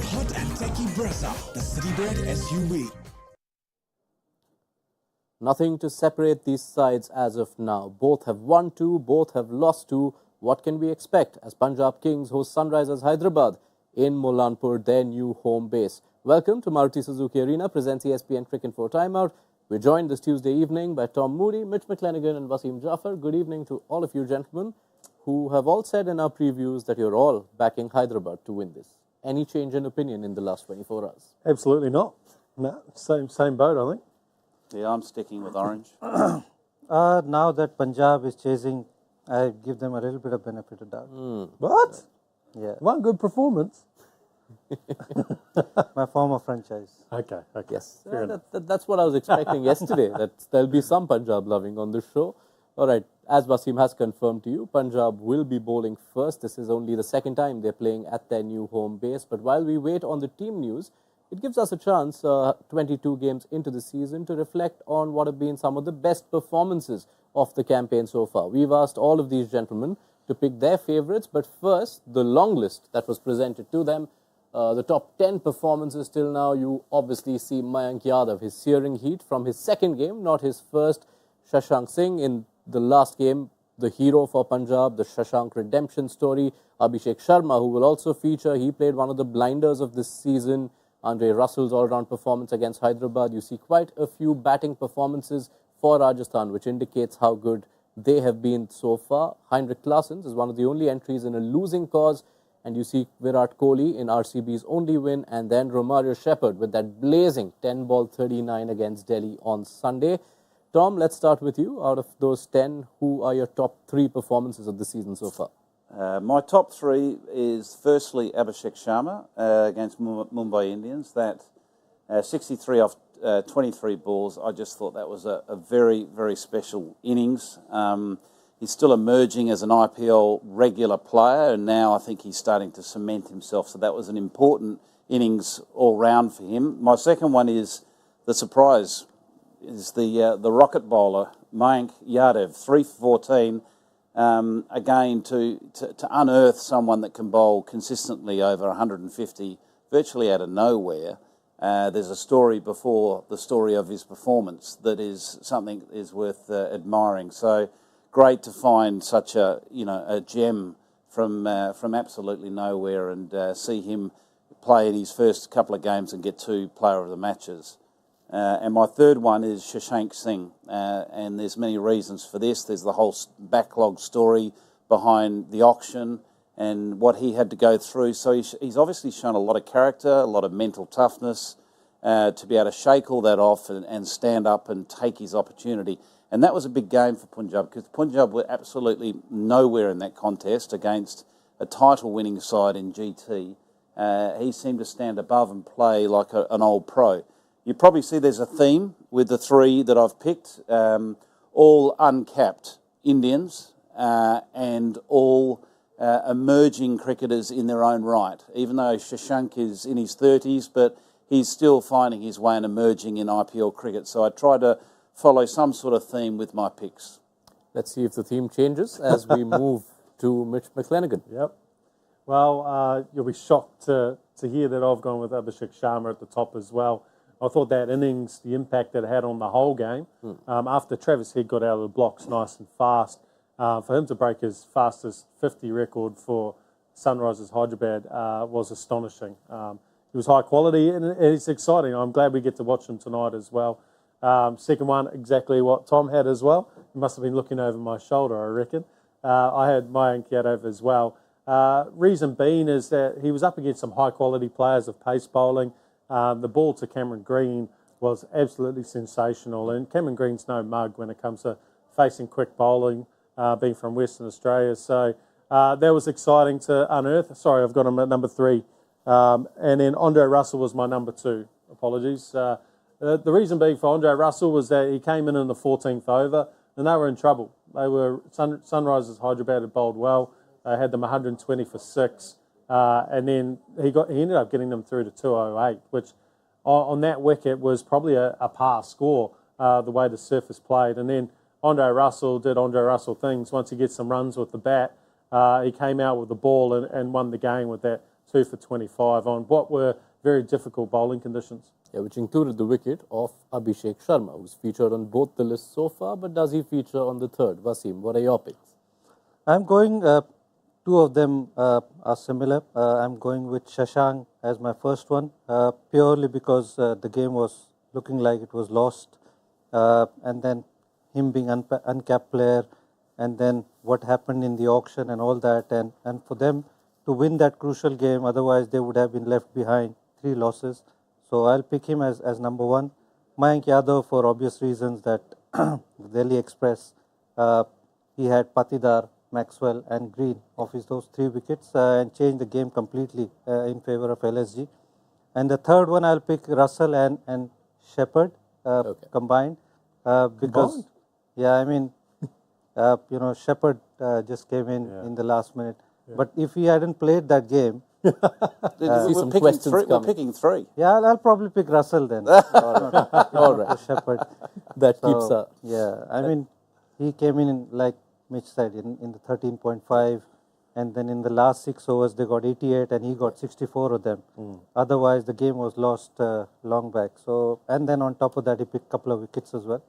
hot and techy Brezza, the citybred SUV. Nothing to separate these sides as of now. Both have won two, both have lost two. What can we expect as Punjab Kings host Sunrisers Hyderabad in Molanpur, their new home base? Welcome to Maruti Suzuki Arena, presents ESPN Cricket for Timeout. We're joined this Tuesday evening by Tom Moody, Mitch McClenaghan and Wasim Jaffer. Good evening to all of you gentlemen, who have all said in our previews that you're all backing Hyderabad to win this. Any change in opinion in the last 24 hours? Absolutely not. No, same boat, I think. Yeah, I'm sticking with orange. Now that Punjab is chasing, I give them a little bit of benefit of doubt. What? Yeah. One good performance. My former franchise. Okay. Yes, Fair enough. that's what I was expecting yesterday, that there'll be some Punjab loving on this show. All right, as Wasim has confirmed to you, Punjab will be bowling first. This is only the second time they're playing at their new home base. But while we wait on the team news, it gives us a chance, 22 games into the season, to reflect on what have been some of the best performances of the campaign so far. We've asked all of these gentlemen to pick their favourites, but first, the long list that was presented to them. The top 10 performances till now. You obviously see Mayank Yadav, his searing heat from his second game, not his first. Shashank Singh in the last game, the hero for Punjab, the Shashank redemption story. Abhishek Sharma, who will also feature, he played one of the blinders of this season. Andre Russell's all-round performance against Hyderabad. You see quite a few batting performances for Rajasthan, which indicates how good they have been so far. Heinrich Klaassens is one of the only entries in a losing cause. And you see Virat Kohli in RCB's only win, and then Romario Shepherd with that blazing 10-ball 39 against Delhi on Sunday. Tom, let's start with you. Out of those 10, who are your top 3 performances of the season so far? My top 3 is firstly Abhishek Sharma against Mumbai Indians. That 63 off 23 balls, I just thought that was a very, very special innings. He's still emerging as an IPL regular player, and now I think he's starting to cement himself. So that was an important innings all round for him. My second one is the surprise, is the rocket bowler Mayank Yadav, 3 for 14. Again, to unearth someone that can bowl consistently over 150, virtually out of nowhere. There's a story before the story of his performance that is something that is worth admiring. So great to find such a gem from absolutely nowhere and see him play in his first couple of games and get 2 player of the matches. And my third one is Shashank Singh, and there's many reasons for this. There's the whole backlog story behind the auction and what he had to go through. So he's obviously shown a lot of character, a lot of mental toughness to be able to shake all that off and stand up and take his opportunity. And that was a big game for Punjab, because Punjab were absolutely nowhere in that contest against a title-winning side in GT. He seemed to stand above and play like an old pro. You probably see there's a theme with the 3 that I've picked, all uncapped Indians and all emerging cricketers in their own right, even though Shashank is in his 30s, but he's still finding his way and emerging in IPL cricket. So I try to follow some sort of theme with my picks. Let's see if the theme changes as we move to Mitch McClenaghan. Yep. Well, you'll be shocked to hear that I've gone with Abhishek Sharma at the top as well. I thought that innings, the impact that it had on the whole game, after Travis Head got out of the blocks nice and fast, for him to break his fastest 50 record for Sunrisers Hyderabad was astonishing. He was high quality and it's exciting. I'm glad we get to watch him tonight as well. Second one, exactly what Tom had as well. He must have been looking over my shoulder, I reckon. I had Mayank Yadav as well. Reason being is that he was up against some high-quality players of pace bowling. The ball to Cameron Green was absolutely sensational, and Cameron Green's no mug when it comes to facing quick bowling, being from Western Australia. So that was exciting to unearth. Sorry, I've got him at number 3. And then Andre Russell was my number 2. Apologies. The reason being for Andre Russell was that he came in the 14th over and they were in trouble. They were Sunrisers Hyderabad had bowled well. They had them 120 for 6, and then he ended up getting them through to 208, which on that wicket was probably a par score the way the surface played. And then Andre Russell did Andre Russell things. Once he gets some runs with the bat, he came out with the ball and won the game with that 2 for 25 on what were very difficult bowling conditions. Yeah, which included the wicket of Abhishek Sharma, who's featured on both the lists so far, but does he feature on the third? Wasim, what are your picks? I'm going, two of them are similar. I'm going with Shashank as my first one, purely because the game was looking like it was lost. And then him being uncapped player, and then what happened in the auction and all that. And for them to win that crucial game, otherwise they would have been left behind 3 losses. So I'll pick him as number one. Mayank Yadav, for obvious reasons, that Delhi Express, he had Patidar, Maxwell and Green of those 3 wickets and changed the game completely in favour of LSG. And the third one, I'll pick Russell and Shepherd combined. Because, yeah, I mean, Shepherd just came in the last minute. Yeah. But if he hadn't played that game, we're picking 3. Yeah, I'll probably pick Russell then. All right. Shepherd. That keeps up. Yeah, I mean, he came in like Mitch said, in the 13.5, and then in the last 6 overs they got 88 and he got 64 of them. Otherwise the game was lost long back. So, and then on top of that he picked a couple of wickets as well.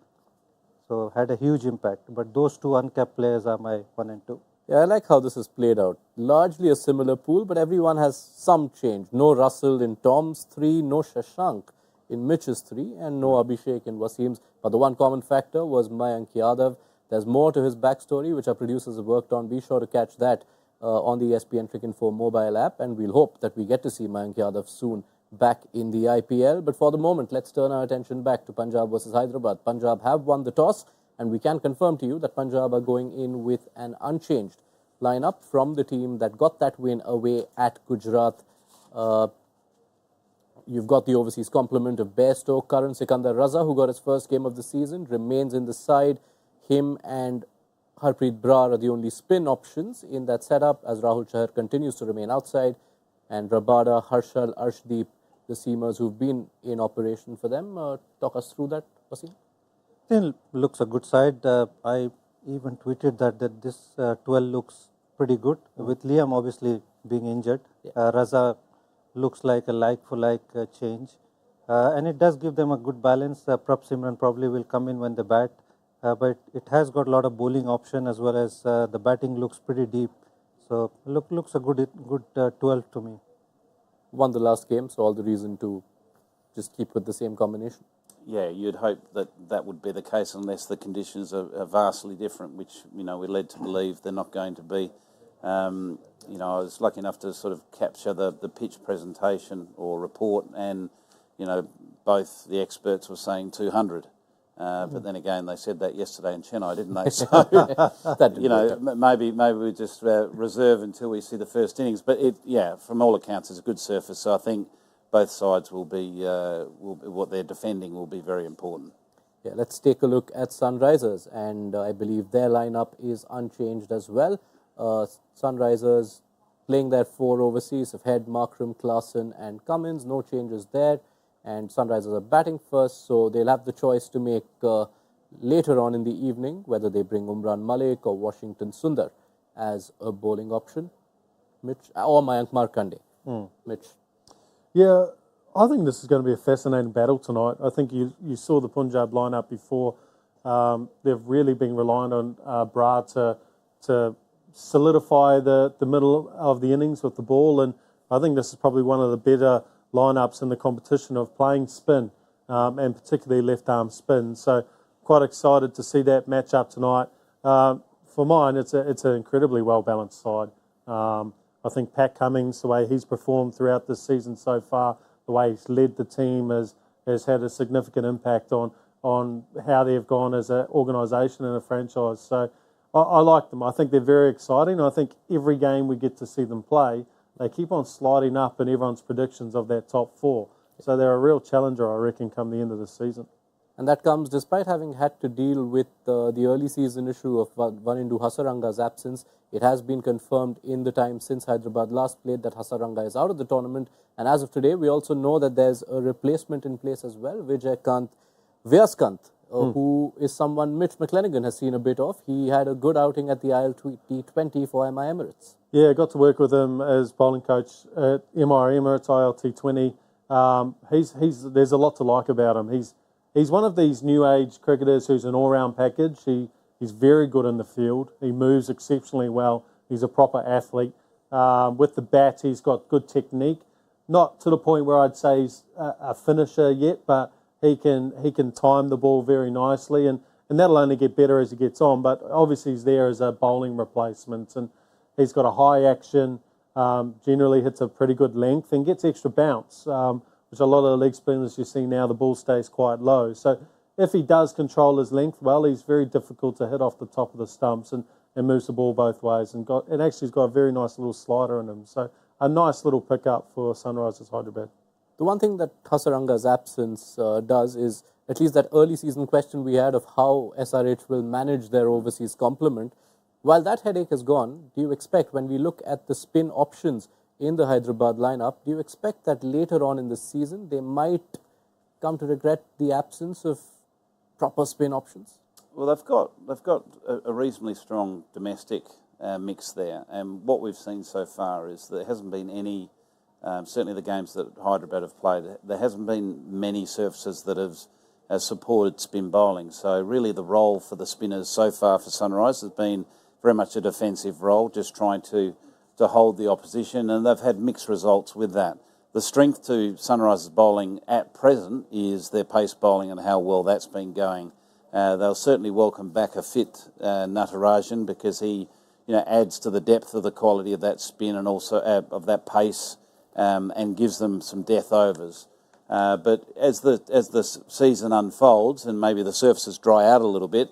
So had a huge impact. But those 2 uncapped players are my 1 and 2. Yeah, I like how this is played out. Largely a similar pool, but everyone has some change. No Russell in Tom's 3, no Shashank in Mitch's 3, and no Abhishek in Wasim's. But the one common factor was Mayank Yadav. There's more to his backstory, which our producers have worked on. Be sure to catch that on the ESPN Cricket Info mobile app, and we'll hope that we get to see Mayank Yadav soon back in the IPL. But for the moment, let's turn our attention back to Punjab versus Hyderabad. Punjab have won the toss, and we can confirm to you that Punjab are going in with an unchanged lineup from the team that got that win away at Gujarat. You've got the overseas complement of Bairstow, Karan Sikandar Raza, who got his first game of the season, remains in the side. Him and Harpreet Brar are the only spin options in that setup, as Rahul Chahar continues to remain outside. And Rabada, Harshal, Arshdeep, the seamers who've been in operation for them. Talk us through that, Wasim. Still looks a good side. I even tweeted that this 12 looks pretty good, with Liam obviously being injured. Raza looks like a like-for-like change. And it does give them a good balance. Prab Simran probably will come in when they bat. But it has got a lot of bowling option, as well as the batting looks pretty deep. So looks a good 12 to me. Won the last game, so all the reason to just keep with the same combination. Yeah, you'd hope that would be the case unless the conditions are vastly different, which, we're led to believe they're not going to be. I was lucky enough to sort of capture the pitch presentation or report, and, both the experts were saying 200. But then again, they said that yesterday in Chennai, didn't they? So, maybe we just reserve until we see the first innings. But from all accounts, it's a good surface. So I think both sides will be what they're defending will be very important. Yeah, let's take a look at Sunrisers, and I believe their lineup is unchanged as well. Sunrisers playing their 4 overseas of Head, Markram, Klaasen and Cummins. No changes there. And Sunrisers are batting first, so they'll have the choice to make later on in the evening whether they bring Umran Malik or Washington Sundar as a bowling option. Mitch, or Mayank Markande. Mitch. Yeah, I think this is going to be a fascinating battle tonight. I think you saw the Punjab lineup before. They've really been relying on Brar to solidify the middle of the innings with the ball, and I think this is probably one of the better lineups in the competition of playing spin, and particularly left-arm spin. So quite excited to see that match up tonight. For mine, it's an incredibly well-balanced side. I think Pat Cummins, the way he's performed throughout this season so far, the way he's led the team has had a significant impact on how they've gone as an organisation and a franchise. So I like them. I think they're very exciting. I think every game we get to see them play, they keep on sliding up in everyone's predictions of that top 4. So they're a real challenger, I reckon, come the end of the season. And that comes despite having had to deal with the early season issue of Vanindu Hasaranga's absence. It has been confirmed in the time since Hyderabad last played that Hasaranga is out of the tournament. And as of today, we also know that there's a replacement in place as well, Vyaskant, who is someone Mitch McClenaghan has seen a bit of. He had a good outing at the IL T20 for MI Emirates. Yeah, got to work with him as bowling coach at Emirates ILT20. There's a lot to like about him. He's one of these new age cricketers who's an all-round package. He's very good in the field. He moves exceptionally well. He's a proper athlete. With the bat, he's got good technique. Not to the point where I'd say he's a finisher yet, but he can time the ball very nicely, and that'll only get better as he gets on. But obviously he's there as a bowling replacement, and he's got a high action, generally hits a pretty good length and gets extra bounce, which a lot of the leg spinners you see now, the ball stays quite low. So if he does control his length well, he's very difficult to hit off the top of the stumps and moves the ball both ways. And actually he's got a very nice little slider in him. So a nice little pickup for Sunrisers Hyderabad. The one thing that Hasaranga's absence does is, at least that early season question we had of how SRH will manage their overseas complement, while that headache is gone, do you expect, when we look at the spin options in the Hyderabad lineup, do you expect that later on in the season they might come to regret the absence of proper spin options? Well, they've got a reasonably strong domestic mix there, and what we've seen so far is there hasn't been any. Certainly the games that Hyderabad have played, there hasn't been many surfaces that have supported spin bowling. So really the role for the spinners so far for Sunrise has been very much a defensive role, just trying to hold the opposition, and they've had mixed results with that. The strength to Sunrise's bowling at present is their pace bowling and how well that's been going. They'll certainly welcome back a fit Natarajan, because he adds to the depth of the quality of that spin and also of that pace, and gives them some death overs. But as the season unfolds and maybe the surfaces dry out a little bit,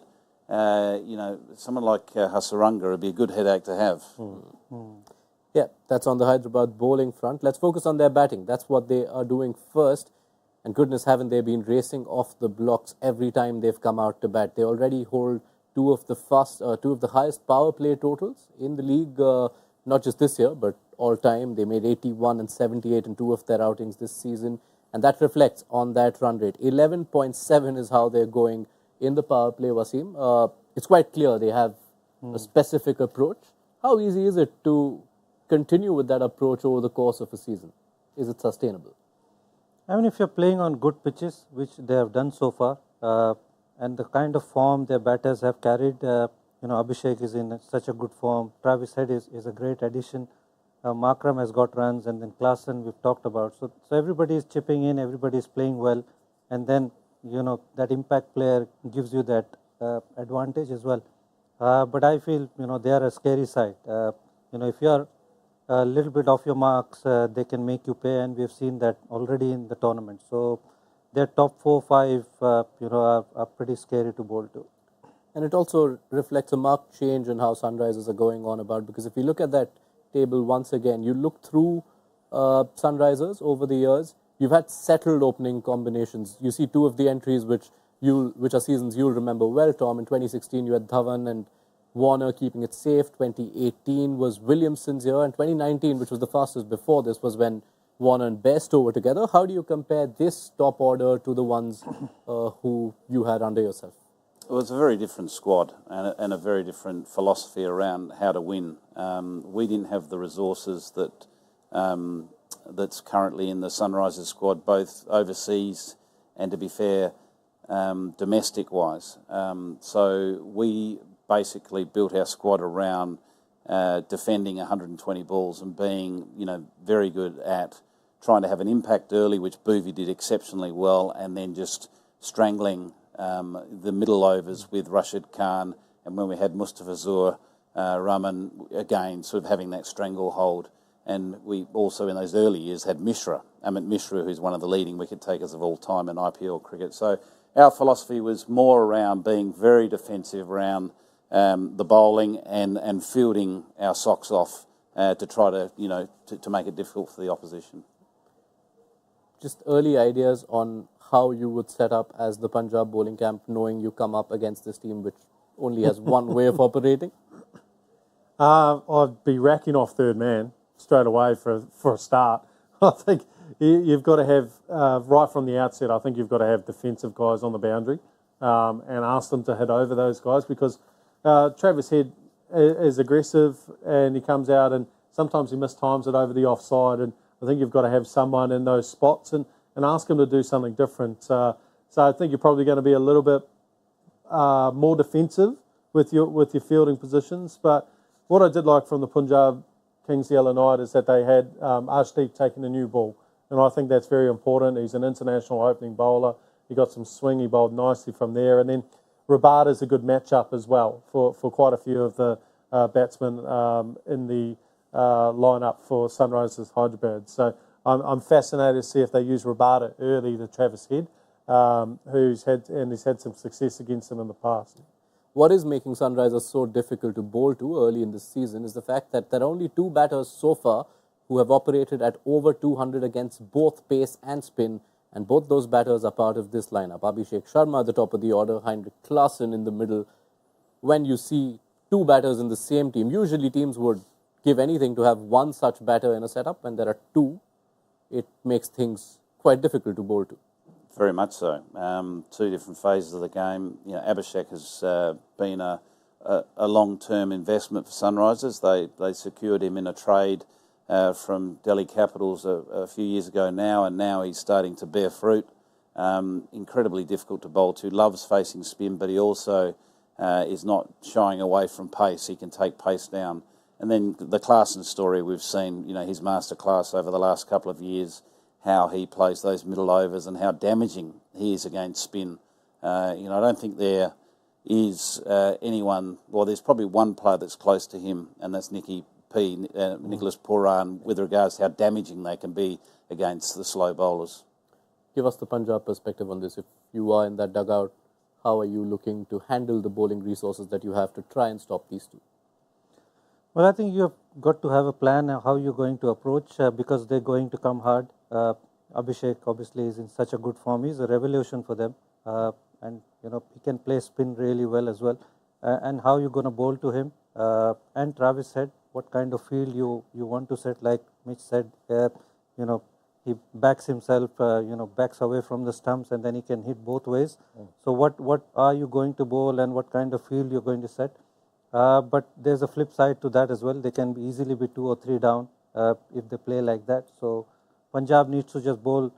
someone like Hasaranga would be a good headache to have. Yeah, that's on the Hyderabad bowling front. Let's focus on their batting. That's what they are doing first. And goodness, haven't they been racing off the blocks every time they've come out to bat? They already hold two of the highest power play totals in the league, not just this year, but all time. They made 81 and 78 in two of their outings this season, and that reflects on that run rate. 11.7 is how they're going in the power play, Wasim. It's quite clear they have a specific approach. How easy is it to continue with that approach over the course of a season? Is it sustainable? I mean, if you're playing on good pitches, which they have done so far, and the kind of form their batters have carried, Abhishek is in such a good form. Travis Head is a great addition. Markram has got runs, and then Klaasen we've talked about. So everybody is chipping in, everybody is playing well, and then that impact player gives you that advantage as well. But I feel they are a scary side. If you are a little bit off your marks, they can make you pay, and we've seen that already in the tournament. So their top 4, 5, are pretty scary to bowl to. And it also reflects a marked change in how Sunrisers are going on about, because if you look at that table once again, you look through Sunrisers over the years, you've had settled opening combinations. You see two of the entries which are seasons you'll remember well, Tom. In 2016 you had Dhawan and Warner keeping it safe. 2018 was Williamson's year, and 2019, which was the fastest before this, was when Warner and Bairstow were together. How do you compare this top order to the ones who you had under yourself? It was a very different squad and a very different philosophy around how to win. We didn't have the resources that's currently in the Sunrisers squad, both overseas and, to be fair, domestic-wise. So we basically built our squad around defending 120 balls and being, very good at trying to have an impact early, which Bhuvi did exceptionally well, and then just strangling the middle overs with Rashid Khan, and when we had Mustafa Zur, Raman, again, sort of having that stranglehold. And we also, in those early years, had Amit Mishra, who's one of the leading wicket takers of all time in IPL cricket. So our philosophy was more around being very defensive around the bowling and fielding our socks off to try to make it difficult for the opposition. Just early ideas on how you would set up as the Punjab bowling camp, knowing you come up against this team which only has one way of operating? I'd be racking off third man straight away for a start. I think you've got to have, right from the outset, I think you've got to have defensive guys on the boundary and ask them to hit over those guys, because Travis Head as aggressive, and he comes out and sometimes he mistimes it over the offside, and I think you've got to have someone in those spots and ask him to do something different. So I think you're probably going to be a little bit more defensive with your fielding positions. But what I did like from the Punjab Kings the other night is that they had Arshdeep taking a new ball, and I think that's very important. He's an international opening bowler. He got some swing. He bowled nicely from there, and then Rabada is a good matchup as well for quite a few of the batsmen in the lineup for Sunrisers Hyderabad. So I'm fascinated to see if they use Rabada early to Travis Head, who's had some success against him in the past. What is making Sunrisers so difficult to bowl to early in this season is the fact that there are only 2 batters so far who have operated at over 200 against both pace and spin, and both those batters are part of this lineup. Abhishek Sharma at the top of the order, Heinrich Klaasen in the middle. When you see 2 batters in the same team, usually teams would give anything to have one such batter in a setup. When there are 2, it makes things quite difficult to bowl to. Very much so. 2 different phases of the game. Abhishek has been a long-term investment for Sunrisers. They secured him in a trade from Delhi Capitals a few years ago now, and now he's starting to bear fruit. Incredibly difficult to bowl to. Loves facing spin, but he also is not shying away from pace. He can take pace down. And then the Klaasen story, we've seen, his masterclass over the last couple of years, how he plays those middle overs and how damaging he is against spin. I don't think there is anyone, well, there's probably one player that's close to him, and that's Nicholas Pooran, with regards to how damaging they can be against the slow bowlers. Give us the Punjab perspective on this. If you are in that dugout, how are you looking to handle the bowling resources that you have to try and stop these 2? Well, I think you've got to have a plan of how you're going to approach because they're going to come hard. Abhishek obviously is in such a good form. He's a revolution for them. And, he can play spin really well as well. And how you're going to bowl to him. And Travis said what kind of field you want to set. Like Mitch said, he backs himself, backs away from the stumps, and then he can hit both ways. So what are you going to bowl and what kind of field you're going to set? But there's a flip side to that as well. They can easily be 2 or 3 down if they play like that. So Punjab needs to just bowl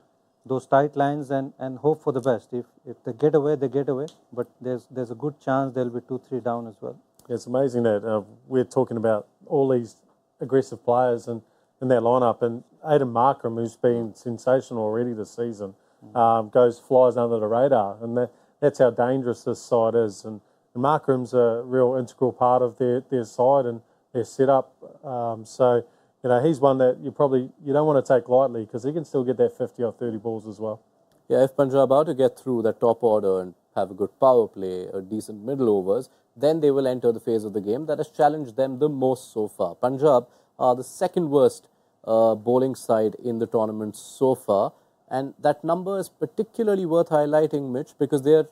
those tight lines and hope for the best. If they get away, they get away. But there's a good chance there'll be 2, 3 down as well. It's amazing that we're talking about all these aggressive players in their lineup, and Aidan Markram, who's been sensational already this season, flies under the radar, and that's how dangerous this side is. And Markram's a real integral part of their side and their setup. So he's one that you don't want to take lightly because he can still get that 50 or 30 balls as well. Yeah, if Punjab are to get through that top order and have a good power play, a decent middle overs, then they will enter the phase of the game that has challenged them the most so far. Punjab are the second worst bowling side in the tournament so far, and that number is particularly worth highlighting, Mitch, because they're,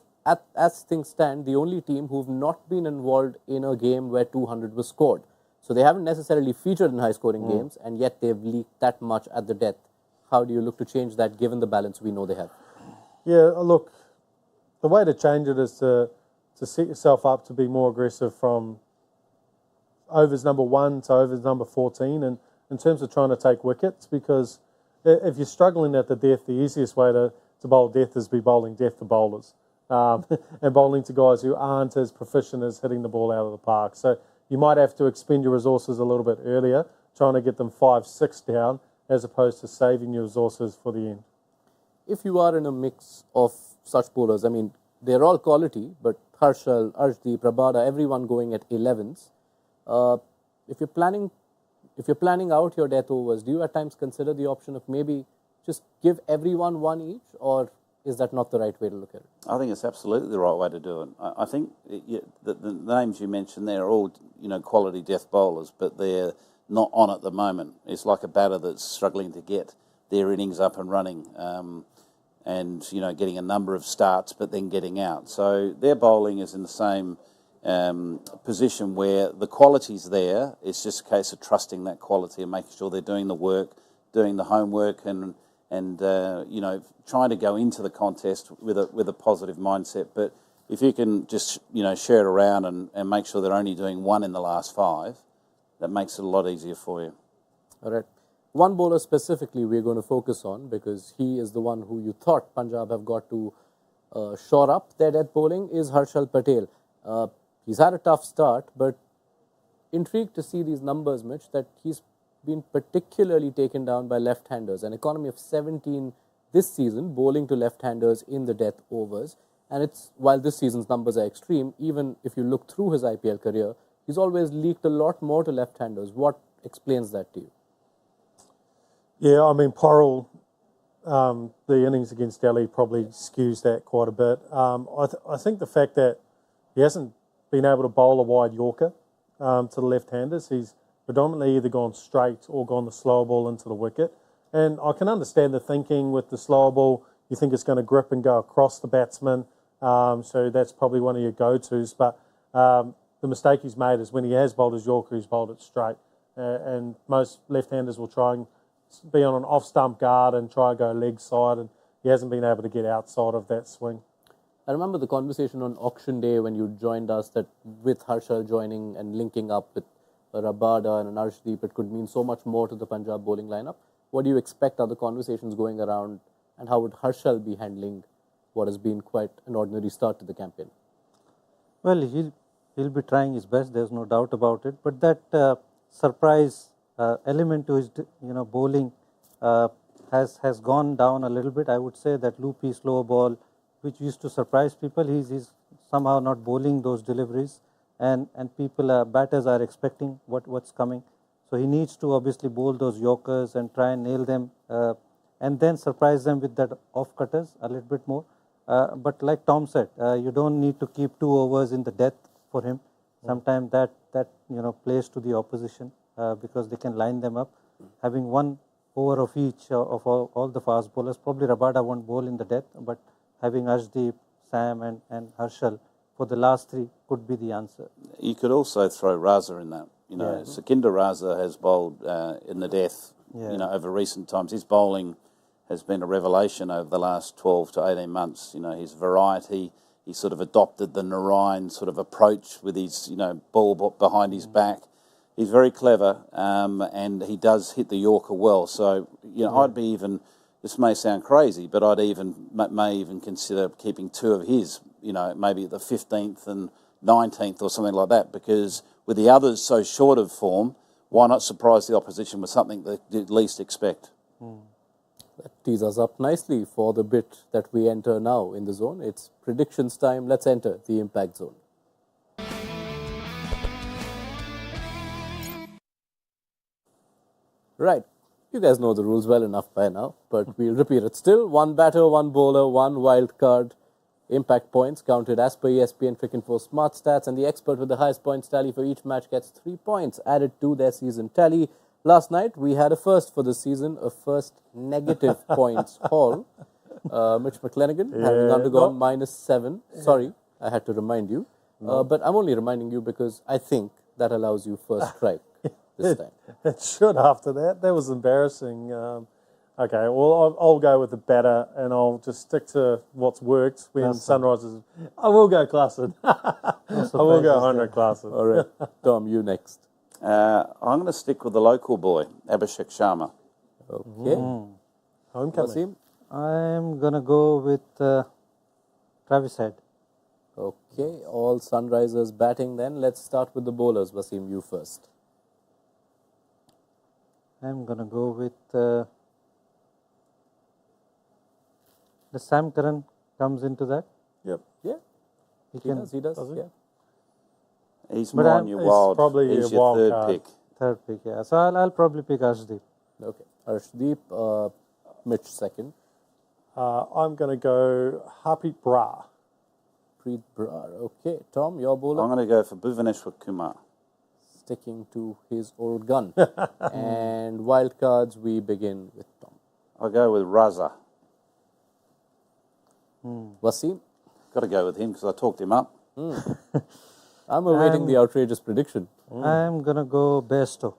as things stand, the only team who've not been involved in a game where 200 was scored. So they haven't necessarily featured in high-scoring games, and yet they've leaked that much at the death. How do you look to change that, given the balance we know they have? Yeah, look, the way to change it is to set yourself up to be more aggressive from overs number 1 to overs number 14, and in terms of trying to take wickets, because if you're struggling at the death, the easiest way to bowl death is be bowling death to bowlers, and bowling to guys who aren't as proficient as hitting the ball out of the park. So you might have to expend your resources a little bit earlier, trying to get them 5, 6 down, as opposed to saving your resources for the end. If you are in a mix of such bowlers, I mean, they're all quality, but Harshal, Arshdeep, Rabada, everyone going at 11s. If you're planning out your death overs, do you at times consider the option of maybe just give everyone 1 each, or is that not the right way to look at it? I think it's absolutely the right way to do it. I think the names you mentioned there are all quality death bowlers, but they're not on at the moment. It's like a batter that's struggling to get their innings up and running, and getting a number of starts, but then getting out. So their bowling is in the same position where the quality's there. It's just a case of trusting that quality and making sure they're doing the work, doing the homework, and trying to go into the contest with a positive mindset. But if you can just, share it around and make sure they're only doing one in the last 5, that makes it a lot easier for you. All right. One bowler specifically we're going to focus on because he is the one who you thought Punjab have got to shore up their death bowling is Harshal Patel. He's had a tough start, but intrigued to see these numbers, Mitch, that he's been particularly taken down by left-handers. An economy of 17 this season, bowling to left-handers in the death overs. And it's while this season's numbers are extreme, even if you look through his IPL career, he's always leaked a lot more to left-handers. What explains that to you? Yeah, I mean, Porrell, the innings against Delhi probably skews that quite a bit. I think the fact that he hasn't been able to bowl a wide Yorker to the left-handers, he's predominantly either gone straight or gone the slower ball into the wicket. And I can understand the thinking with the slower ball. You think it's going to grip and go across the batsman. So that's probably one of your go-tos. But the mistake he's made is when he has bowled his Yorker, he's bowled it straight. And most left-handers will try and be on an off-stump guard and try and go leg side. And he hasn't been able to get outside of that swing. I remember the conversation on auction day when you joined us that with Harshal joining and linking up with Rabada and an Arshdeep, it could mean so much more to the Punjab bowling lineup. What do you expect are the conversations going around, and how would Harshal be handling what has been quite an ordinary start to the campaign? Well, he'll be trying his best. There's no doubt about it. But that surprise element to his bowling has gone down a little bit. I would say that loopy slow ball, which used to surprise people, he's somehow not bowling those deliveries, and people batters are expecting what's coming. So he needs to obviously bowl those Yorkers and try and nail them, and then surprise them with that off cutters a little bit more. But like Tom said, you don't need to keep 2 overs in the death for him. Sometimes that plays to the opposition because they can line them up. Having 1 over of each of all the fast bowlers, probably Rabada won't bowl in the death, but having Arshdeep, Sam and Harshal for the last 3 could be the answer. You could also throw Raza in that. Sakinder Raza has bowled in the death, over recent times. His bowling has been a revelation over the last 12 to 18 months. His variety, he sort of adopted the Narayan sort of approach with his, ball behind his back. He's very clever, and he does hit the Yorker well. So, I'd be even, this may sound crazy, but I'd may even consider keeping 2 of his, maybe the 15th and 19th or something like that, because with the others so short of form, why not surprise the opposition with something that they least expect? That tees us up nicely for the bit that we enter now in the zone. It's predictions time. Let's enter the impact zone. Right. You guys know the rules well enough by now, but we'll repeat it still. 1 batter, 1 bowler, 1 wild card. Impact points counted as per ESPN Cricket Info Smart Stats, and the expert with the highest points tally for each match gets 3 points added to their season tally. Last night, we had a first for the season, a first negative points haul. Mitch McClenaghan having undergone -7. Sorry, I had to remind you. But I'm only reminding you because I think that allows you first strike this time. It should after that. That was embarrassing. Okay, well, I'll go with the batter, and I'll just stick to what's worked when Sunrisers. I will go Klassen. I will go 100 Klassen. All right. Tom, you next. I'm going to stick with the local boy, Abhishek Sharma. Okay. Homecoming. Wasim? I'm going to go with Travis Head. Okay. All Sunrisers batting then. Let's start with the bowlers. Wasim, you first. I'm going to go with the Sam Curran comes into that. Yep. Yeah. He does. He does. Does he? Yeah. He's But more on your he's wild. probably He's a your wild third card. pick. Third pick, yeah. So I'll probably pick Arshdeep. Okay. Arshdeep, Mitch second. I'm going to go Harpreet Brar. Preet Brar. Okay. Tom, your bowler. I'm going to go for Bhuvaneshwar Kumar. Sticking to his old gun. And wild cards, we begin with Tom. I'll go with Raza. Wasim? Got to go with him because I talked him up. I'm awaiting the outrageous prediction. I'm going to go Bairstow.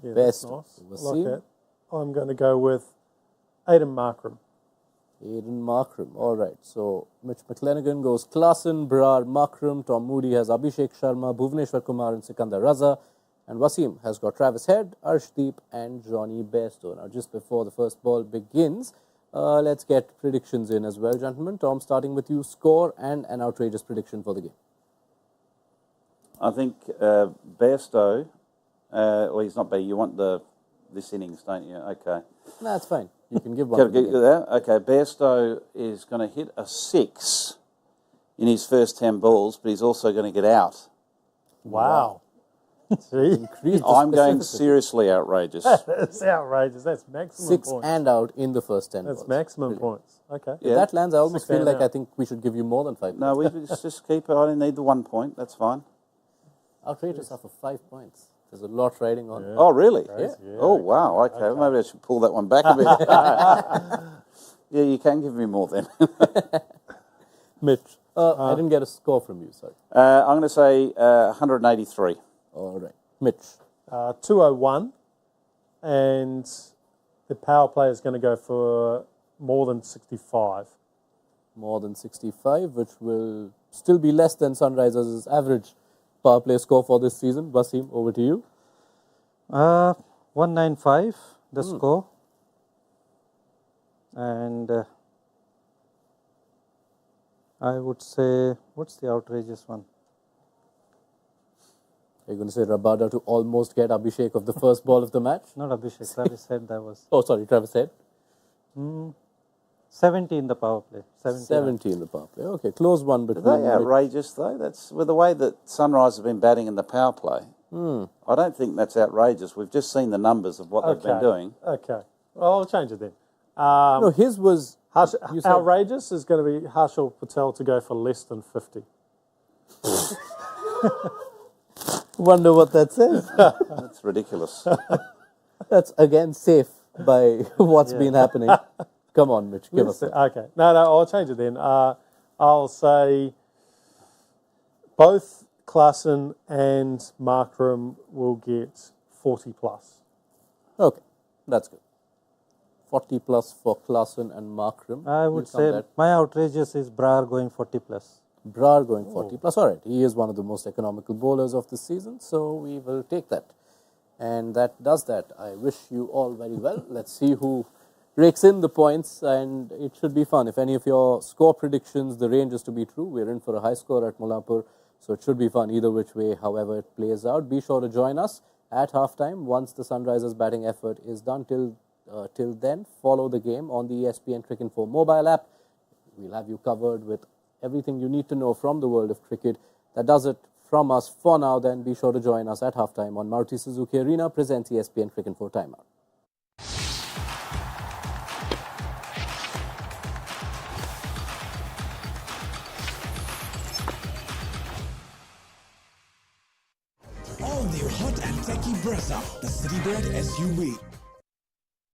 Yeah, Best. that's nice. I Wasim? like that. I'm going to go with Aidan Markram. Aiden Markram. All right. So Mitch McClenaghan goes Klassen, Brar, Markram. Tom Moody has Abhishek Sharma, Bhuvneshwar Kumar, and Sikandar Raza. And Wasim has got Travis Head, Arshdeep, and Johnny Bairstow. Now, just before the first ball begins, let's get predictions in as well, gentlemen. Tom, starting with you, score and an outrageous prediction for the game. I think Bairstow, well, he's not you want this innings, don't you? Okay. No, that's fine. You can give one. Okay, Bairstow is going to hit a 6 in his first 10 balls, but he's also going to get out. Wow. See? I'm going seriously outrageous. That's outrageous. That's maximum 6 points. and out in the first 10 That's balls. maximum Brilliant. points. Okay. If that lands, I almost 6 feel and like out. I think we should give you more than 5 No, points. we just keep it. I don't need the 1 point. That's fine. Outrageous are for 5 points. There's a lot riding on. Oh, really? Yeah. Oh, wow. Okay. Maybe I should pull that one back a bit. Yeah, you can give me more then. Mitch, I didn't get a score from you, sorry. I'm going to say 183. All right. Mitch. 201, and the power play is going to go for more than 65. More than 65, which will still be less than Sunrisers' average power play score for this season. Wasim, over to you. 195, the score. And I would say, what's the outrageous one? Are you going to say Rabada to almost get Abhishek of the first ball of the match? Not Abhishek, Travis said that was Oh, sorry, Travis said. 70 in the power play. 70 in the power play. Okay, close one Are between. they outrageous, though? That's with the way that Sunrise have been batting in the power play. I don't think that's outrageous. We've just seen the numbers of what they've been doing. Okay. Well, I'll change it then. No, his was... you said- Outrageous is going to be Harshal Patel to go for less than 50. Wonder what that says. That's ridiculous. That's again safe by what's been happening. Come on, Mitch, give us that. Okay. No, I'll change it then. I'll say both Klassen and Markram will get 40 plus. Okay, that's good. 40 plus for Klassen and Markram. I would say my outrageous is Brar going 40 plus. Brar going 40 plus. All right, he is one of the most economical bowlers of the season, so we will take that. And that does that. I wish you all very well. Let's see who rakes in the points, and it should be fun. If any of your score predictions, the range is to be true, we're in for a high score at Mullapur, so it should be fun either which way, however it plays out. Be sure to join us at halftime once the Sunrisers batting effort is done. Till then, follow the game on the ESPN Cricinfo mobile app. We'll have you covered with everything you need to know from the world of cricket. That does it from us for now. Then be sure to join us at halftime on Maruti Suzuki Arena presents ESPN Cricinfo Timeout. All new hot and techy Brezza, the Citybird SUV.